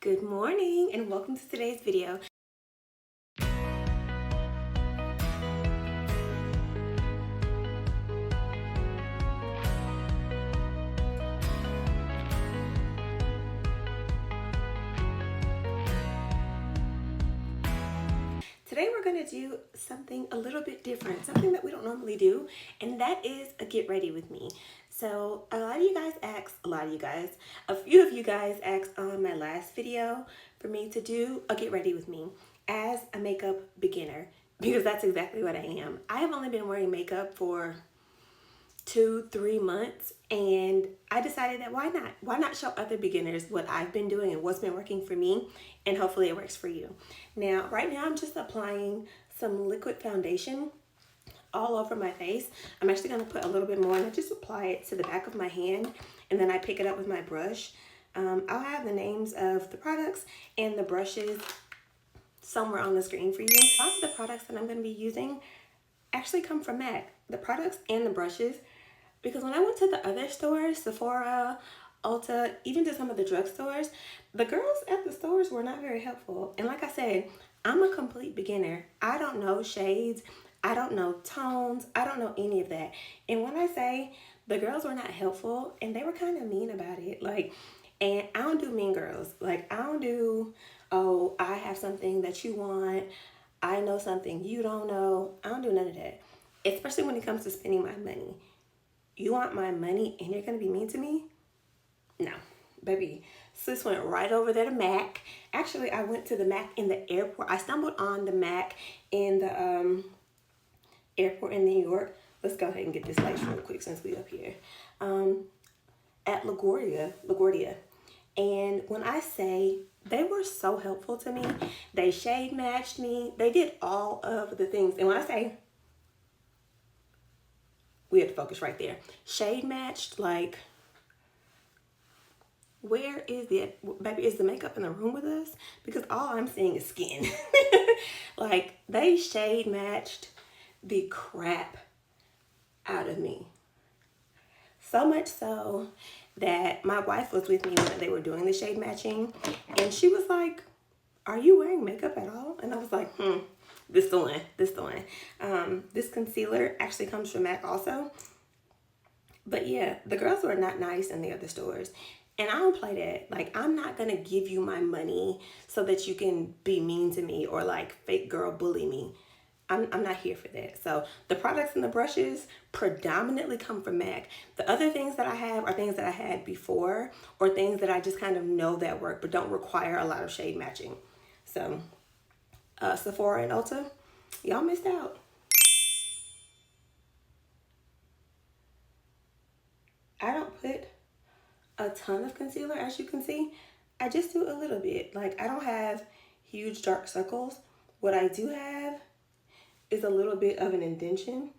Good morning and welcome to today's video. Today we're going to do something a little bit different, something that we don't normally do, and that is a get ready with me. So a few of you guys asked on my last video for me to do a get ready with me as a makeup beginner, because that's exactly what I am. I have only been wearing makeup for 2-3 months, and I decided that why not show other beginners what I've been doing and what's been working for me, and hopefully it works for you. Now right now I'm just applying some liquid foundation all over my face. I'm actually going to put a little bit more and I just apply it to the back of my hand, and then I pick it up with my brush. I'll have the names of the products and the brushes somewhere on the screen for you. A lot of the products that I'm going to be using actually come from MAC, the products and the brushes, because when I went to the other stores, Sephora, Ulta, even to some of the drugstores, the girls at the stores were not very helpful. And like I said, I'm a complete beginner. I don't know shades, I don't know tones, I don't know any of that. And when I say the girls were not helpful, and they were kind of mean about it, and I don't do mean girls. I don't do, oh, I have something that you want, I know something you don't know. I don't do none of that, especially when it comes to spending my money. You want my money and you're going to be mean to me? No, baby. Sis went right over there to MAC. Actually, I went to the MAC in the airport. I stumbled on the MAC in the airport in New York. Let's go ahead and get this lace real quick since we up here. At LaGuardia. And when I say they were so helpful to me, they shade matched me. They did all of the things. And when I say, we have to focus right there. Shade matched, like, where is the, baby, is the makeup in the room with us? Because all I'm seeing is skin. Like, they shade matched the crap out of me. So much so that my wife was with me when they were doing the shade matching, and she was like, are you wearing makeup at all? And I was like, this the one. This concealer actually comes from MAC also. But yeah, the girls were not nice in the other stores. And I don't play that. Like, I'm not going to give you my money so that you can be mean to me or like fake girl bully me. I'm not here for that. So the products and the brushes predominantly come from MAC. The other things that I have are things that I had before, or things that I just kind of know that work but don't require a lot of shade matching. So Sephora and Ulta, y'all missed out. I don't put a ton of concealer, as you can see. I just do a little bit. Like, I don't have huge dark circles. What I do have is a little bit of an indentation.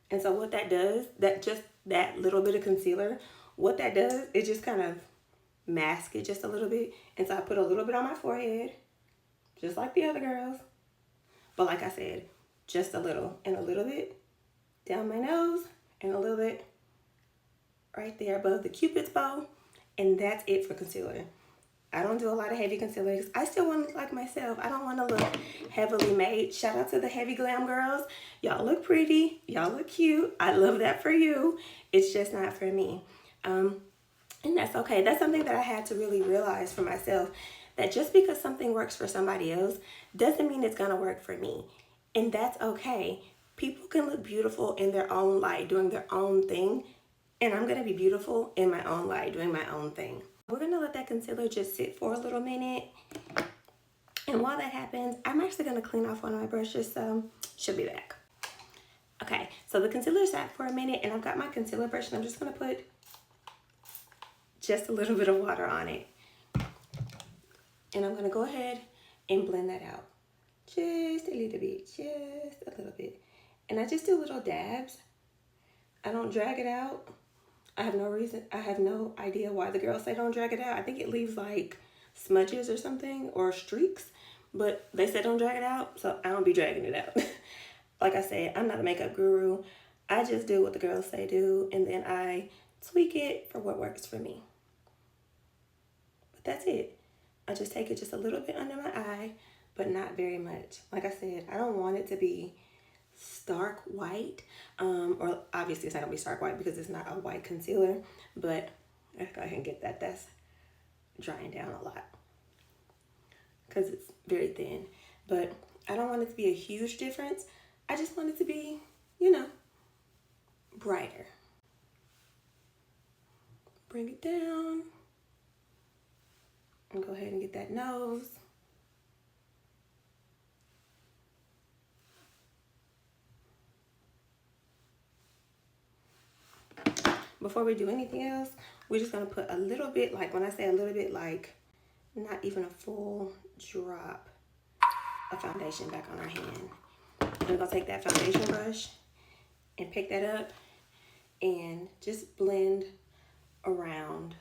And so what that does, that little bit of concealer, what that does, it just kind of mask it just a little bit. And so I put a little bit on my forehead, just like the other girls. But like I said, just a little, and a little bit down my nose, and a little bit right there above the Cupid's bow. And that's it for concealer. I don't do a lot of heavy concealer because I still want to look like myself. I don't want to look heavily made. Shout out to the heavy glam girls. Y'all look pretty. Y'all look cute. I love that for you. It's just not for me. And that's okay. That's something that I had to really realize for myself, that just because something works for somebody else doesn't mean it's going to work for me. And that's okay. People can look beautiful in their own light, doing their own thing. And I'm going to be beautiful in my own light, doing my own thing. We're going to let that concealer just sit for a little minute. And while that happens, I'm actually going to clean off one of my brushes, so she'll be back. Okay, so the concealer sat for a minute, and I've got my concealer brush, and I'm just going to put just a little bit of water on it. And I'm going to go ahead and blend that out. Just a little bit, just a little bit. And I just do little dabs. I don't drag it out. I have no idea why the girls say don't drag it out. I think it leaves like smudges or something, or streaks, but they said don't drag it out, so I don't be dragging it out. Like I said, I'm not a makeup guru. I just do what the girls say do, and then I tweak it for what works for me. But that's it. I just take it just a little bit under my eye, but not very much. Like I said, I don't want it to be stark white, or obviously it's not gonna be stark white because it's not a white concealer, but let's go ahead and get that. That's drying down a lot because it's very thin, but I don't want it to be a huge difference. I just want it to be, you know, brighter. Bring it down and go ahead and get that nose. Before we do anything else, we're just gonna put a little bit, like when I say a little bit, like not even a full drop of foundation back on our hand. I'm gonna take that foundation brush and pick that up and just blend around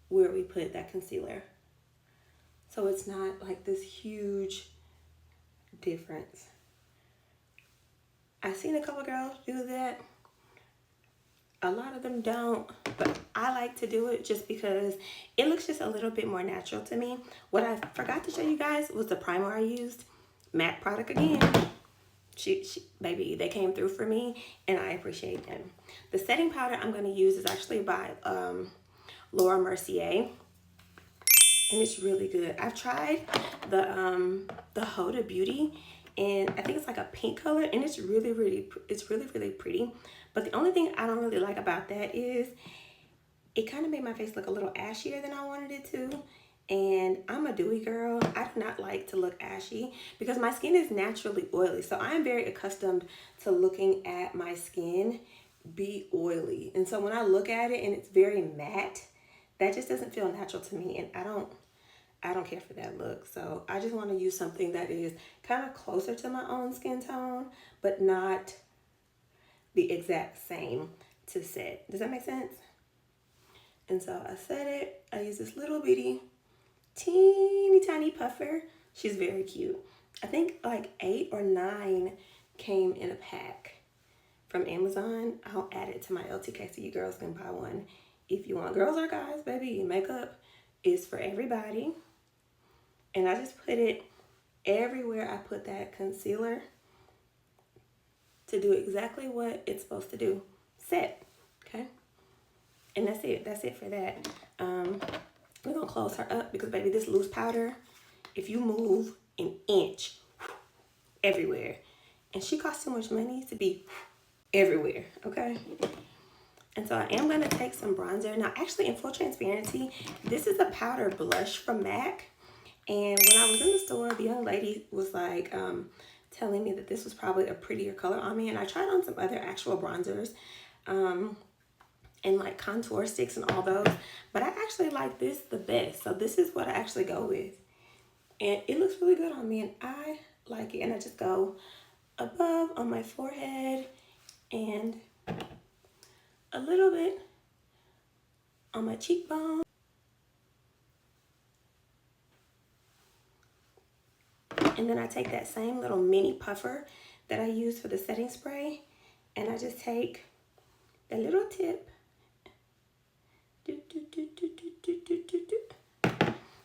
where we put that concealer. So it's not like this huge difference. I've seen a couple girls do that. A lot of them don't, but I like to do it just because it looks just a little bit more natural to me. What I forgot to show you guys was the primer I used. MAC product again. Baby, they came through for me and I appreciate them. The setting powder I'm going to use is actually by Laura Mercier, and it's really good. I've tried the Huda Beauty, and I think it's like a pink color, and it's really pretty. But the only thing I don't really like about that is it kind of made my face look a little ashier than I wanted it to. And I'm a dewy girl. I do not like to look ashy because my skin is naturally oily. So I'm very accustomed to looking at my skin be oily. And so when I look at it and it's very matte, that just doesn't feel natural to me. And I don't care for that look. So I just want to use something that is kind of closer to my own skin tone, but not the exact same to set. Does that make sense? And so I set it. I use this little bitty teeny tiny puffer. She's very cute. I think like 8 or 9 came in a pack from Amazon. I'll add it to my LTK so you girls can buy one if you want. Girls or guys, baby, makeup is for everybody. And I just put it everywhere I put that concealer to do exactly what it's supposed to do. Set, okay? And that's it. That's it for that. We're gonna close her up because, baby, this loose powder, if you move an inch, everywhere. And she costs too much money to be everywhere, okay? And so I am gonna take some bronzer. Now, actually, in full transparency, this is a powder blush from MAC. And when I was in the store, the young lady was like, telling me that this was probably a prettier color on me. And I tried on some other actual bronzers, and like contour sticks and all those, but I actually like this the best. So this is what I actually go with, and it looks really good on me and I like it. And I just go above on my forehead and a little bit on my cheekbone. And then I take that same little mini puffer that I use for the setting spray, and I just take the little tip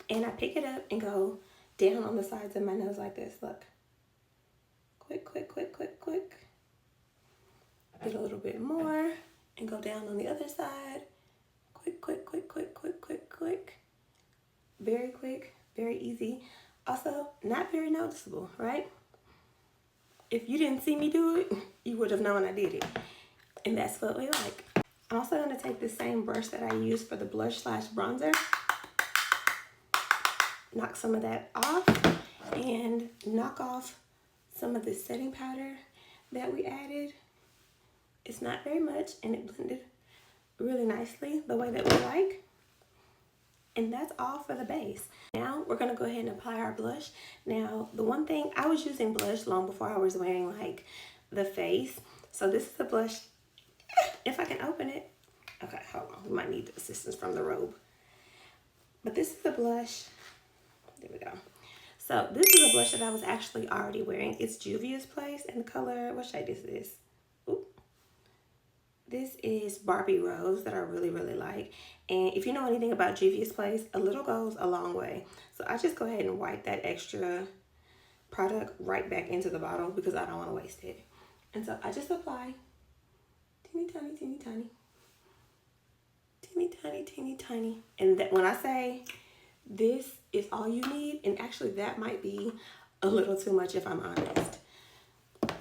and I pick it up and go down on the sides of my nose like this. Look. Quick. Get a little bit more and go down on the other side. Quick. Very quick, very easy. Also, not very noticeable, right? If you didn't see me do it, you would have known I did it. And that's what we like. I'm also going to take the same brush that I used for the blush / bronzer, knock some of that off, and knock off some of the setting powder that we added. It's not very much, and it blended really nicely the way that we like. And that's all for the base. Now we're going to go ahead and apply our blush. Now, the one thing, I was using blush long before I was wearing like the face. So this is the blush. If I can open it. Okay, hold on. We might need assistance from the robe. But this is the blush. There we go. So this is a blush that I was actually already wearing. It's Juvia's Place in the color, what shade is this? Ooh. This is Barbie Rose that I really, really like. And if you know anything about Juvia's Place, a little goes a long way. So I just go ahead and wipe that extra product right back into the bottle because I don't want to waste it. And so I just apply teeny tiny, teeny tiny, teeny tiny, teeny tiny. And that when I say this is all you need, and actually that might be a little too much if I'm honest.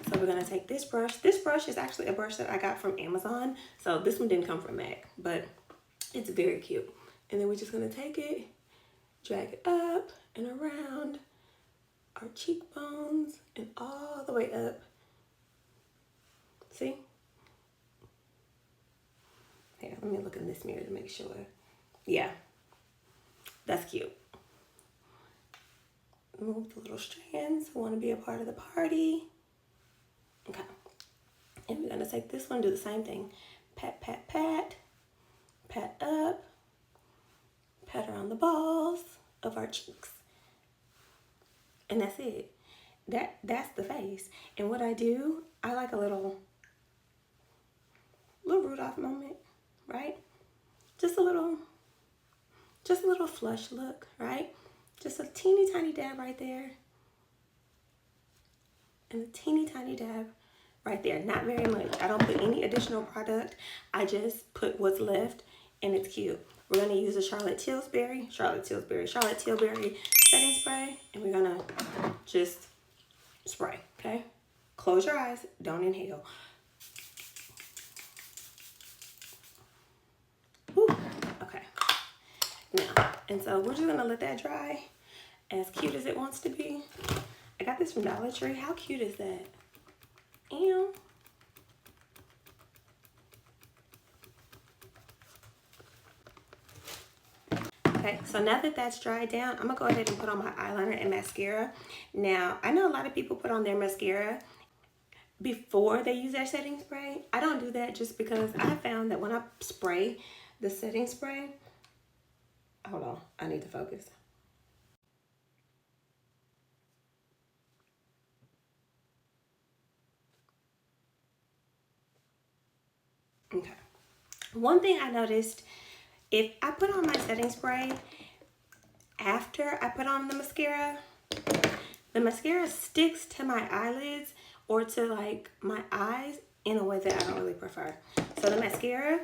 So we're gonna take this brush. This brush is actually a brush that I got from Amazon. So this one didn't come from MAC, but it's very cute. And then we're just gonna take it, drag it up and around our cheekbones and all the way up. See? Here, let me look in this mirror to make sure. Yeah, that's cute. Move the little strands. I want to be a part of the party. Okay. And we're gonna take this one, do the same thing. Pat, pat, pat. Pat up. Pat around the balls of our cheeks. And that's it. That's the face. And what I do, I like a little Rudolph moment, right? Just a little flush look, right? Just a teeny tiny dab right there. And a teeny tiny dab right there. Not very much. I don't put any additional product. I just put what's left and it's cute. We're gonna use a Charlotte Tilbury setting spray, and we're gonna just spray, okay? Close your eyes, don't inhale. Whew. Okay. Now, and so we're just gonna let that dry as cute as it wants to be. I got this from Dollar Tree. How cute is that? Ew. Okay, so now that that's dried down, I'm gonna go ahead and put on my eyeliner and mascara. Now, I know a lot of people put on their mascara before they use their setting spray. I don't do that just because I found that when I spray the setting spray, hold on, I need to focus. Okay. One thing I noticed, if I put on my setting spray after I put on the mascara sticks to my eyelids or to like my eyes in a way that I don't really prefer. So the mascara,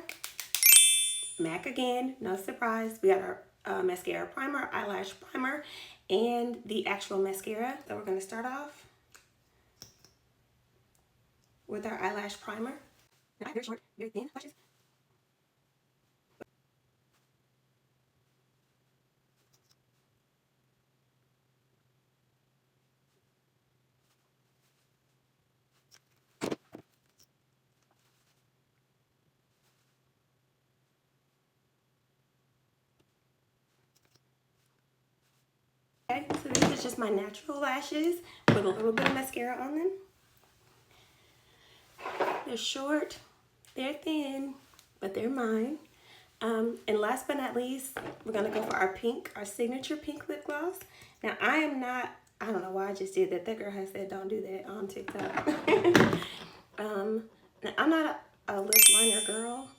MAC again, no surprise. We got our mascara primer, eyelash primer, and the actual mascara. So we're gonna start off with our eyelash primer. Now, very short, very thin lashes. Okay, so these are just my natural lashes with a little bit of mascara on them. They're short, they're thin, but they're mine. And last but not least, we're gonna go for our signature pink lip gloss. Now I don't know why I just did that. That girl has said don't do that on TikTok. Now I'm not a lip liner girl.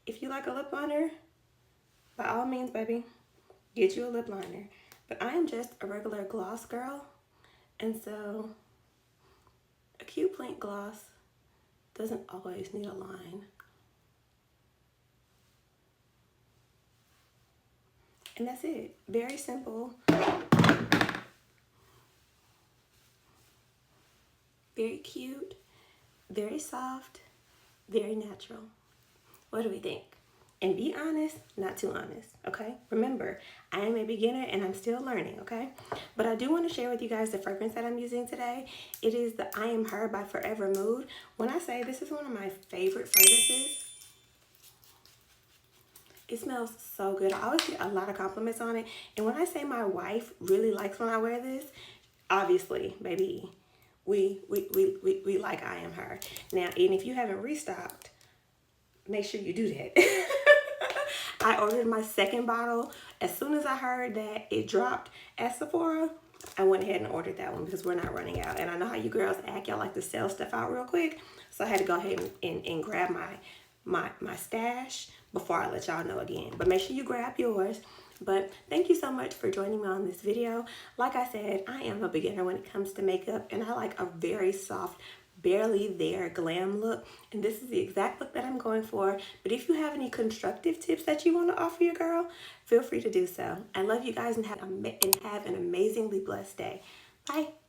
If you like a lip liner, by all means, baby, get you a lip liner. But I am just a regular gloss girl. And so a cute pink gloss doesn't always need a line. And that's it. Very simple. Very cute. Very soft. Very natural. What do we think? And be honest, not too honest, okay? Remember, I am a beginner and I'm still learning, okay? But I do want to share with you guys the fragrance that I'm using today. It is the I Am Her by Forever Mood. When I say this is one of my favorite fragrances, it smells so good. I always get a lot of compliments on it. And when I say my wife really likes when I wear this, obviously, baby, we like I Am Her. Now, and if you haven't restocked, make sure you do that. I ordered my second bottle. As soon as I heard that it dropped at Sephora, I went ahead and ordered that one because we're not running out. And I know how you girls act. Y'all like to sell stuff out real quick. So I had to go ahead and grab my stash before I let y'all know again. But make sure you grab yours. But thank you so much for joining me on this video. Like I said, I am a beginner when it comes to makeup, and I like a very soft, barely there glam look, and this is the exact look that I'm going for. But if you have any constructive tips that you want to offer your girl, feel free to do so. I love you guys, and have an amazingly blessed day. Bye.